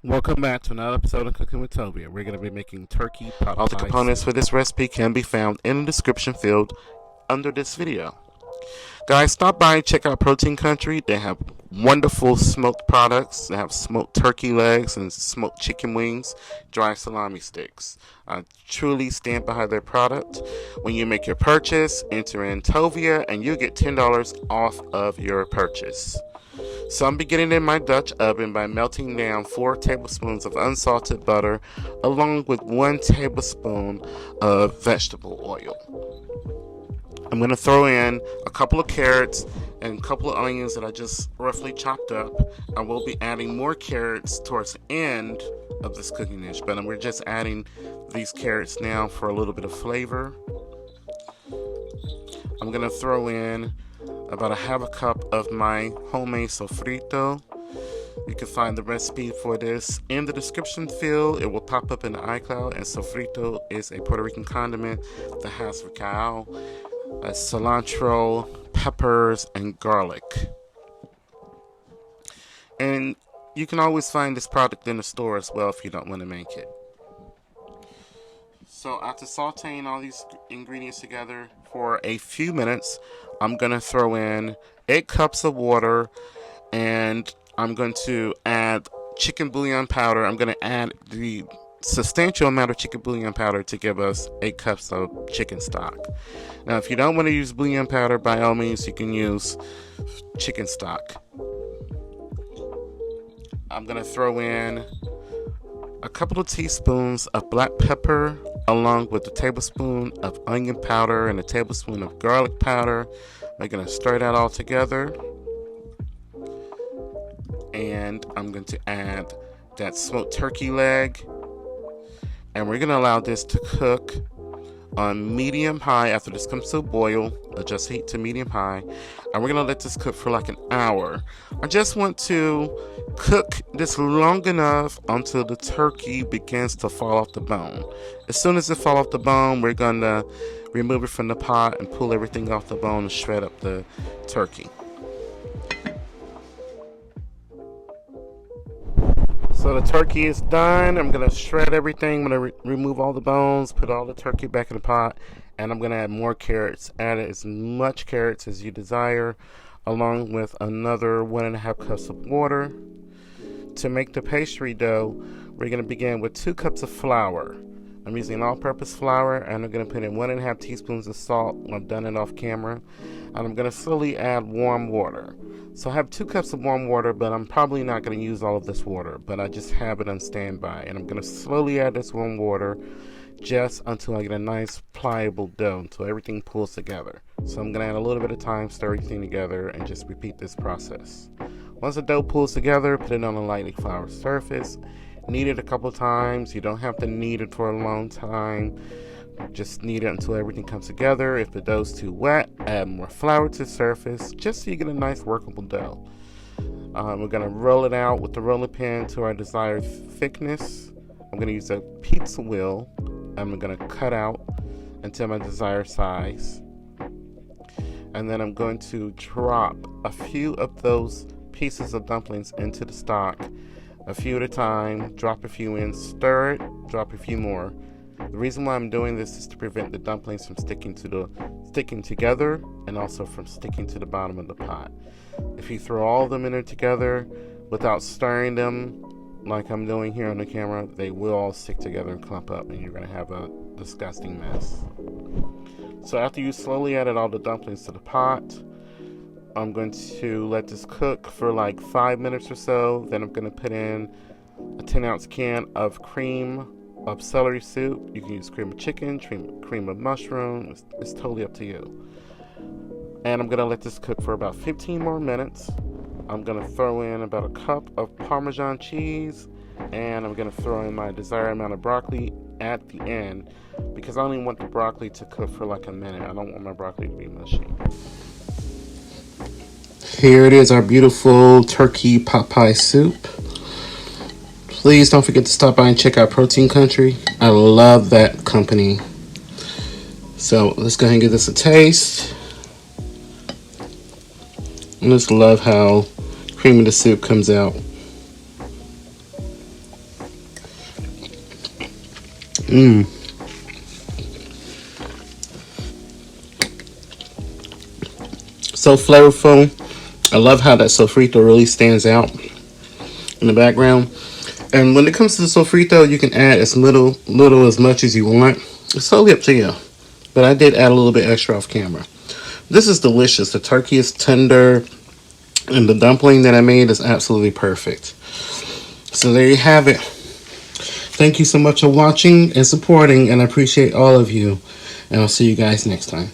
Welcome back to another episode of Cooking with Tovia. We're going to be making turkey pot All the pie components soup. for this recipe can be found in the description field under this video. Guys, stop by and check out Protein Country. They have wonderful smoked products. They have smoked turkey legs and smoked chicken wings, dry salami sticks. I truly stand behind their product. When you make your purchase, enter in Tovia and you get $10 off of your purchase. So I'm beginning in my Dutch oven by melting down 4 tablespoons of unsalted butter along with 1 tablespoon of vegetable oil. I'm going to throw in a couple of carrots and a couple of onions that I just roughly chopped up. I will be adding more carrots towards the end of this cooking dish, but we're just adding these carrots now for a little bit of flavor. I'm going to throw in about a half a cup of my homemade sofrito. You can find the recipe for this in the description field. It will pop up in the iCloud. And sofrito is a Puerto Rican condiment that has cacao, cilantro, peppers, and garlic. And you can always find this product in the store as well if you don't want to make it. So after sauteing all these ingredients together for a few minutes, I'm going to throw in 8 cups of water and I'm going to add chicken bouillon powder. I'm going to add the substantial amount of chicken bouillon powder to give us 8 cups of chicken stock. Now, if you don't want to use bouillon powder, by all means, you can use chicken stock. I'm going to throw in a couple of teaspoons of black pepper along with a tablespoon of onion powder and a tablespoon of garlic powder. We're going to stir that all together. And I'm going to add that smoked turkey leg. And we're going to allow this to cook on medium high. After this comes to a boil, adjust heat to medium high. And we're going to let this cook for like an hour. I just want to cook this long enough until the turkey begins to fall off the bone. As soon as it falls off the bone, we're going to remove it from the pot and pull everything off the bone and shred up the turkey. So the turkey is done. I'm going to shred everything. I'm going to remove all the bones, put all the turkey back in the pot, and I'm going to add more carrots. Add as much carrots as you desire, along with another 1.5 cups of water. To make the pastry dough, we're going to begin with 2 cups of flour. I'm using all-purpose flour, and I'm going to put in 1.5 teaspoons of salt. I've done it off camera. And I'm going to slowly add warm water. So I have 2 cups of warm water, but I'm probably not going to use all of this water, but I just have it on standby. And I'm going to slowly add this warm water just until I get a nice pliable dough, until everything pulls together. So I'm going to add a little bit of time, stir everything together, and just repeat this process. Once the dough pulls together, put it on a lightly floured surface. Knead it a couple times. You don't have to knead it for a long time. Just knead it until everything comes together. If the dough's too wet, add more flour to the surface, just so you get a nice workable dough. We're going to roll it out with the roller pin to our desired thickness. I'm going to use a pizza wheel. I'm going to cut out until my desired size. And then I'm going to drop a few of those pieces of dumplings into the stock. A few at a time, drop a few in, stir it, drop a few more. The reason why I'm doing this is to prevent the dumplings from sticking together and also from sticking to the bottom of the pot. If you throw all of them in there together without stirring them, like I'm doing here on the camera, they will all stick together and clump up and you're going to have a disgusting mess. So after you slowly added all the dumplings to the pot, I'm going to let this cook for like 5 minutes or so. Then I'm going to put in a 10-ounce can of cream of celery soup. You can use cream of chicken, cream of mushroom. It's totally up to you. And I'm going to let this cook for about 15 more minutes. I'm going to throw in about a cup of Parmesan cheese. And I'm going to throw in my desired amount of broccoli at the end, because I only want the broccoli to cook for like a minute. I don't want my broccoli to be mushy. Here it is, our beautiful turkey pot pie soup. Please don't forget to stop by and check out Protein Country. I love that company. So let's go ahead and give this a taste. I just love how creamy the soup comes out. Mmm. So flavorful. I love how that sofrito really stands out in the background. And when it comes to the sofrito, you can add as little as much as you want. It's totally up to you. But I did add a little bit extra off camera. This is delicious. The turkey is tender, and the dumpling that I made is absolutely perfect. So there you have it. Thank you so much for watching and supporting, and I appreciate all of you. And I'll see you guys next time.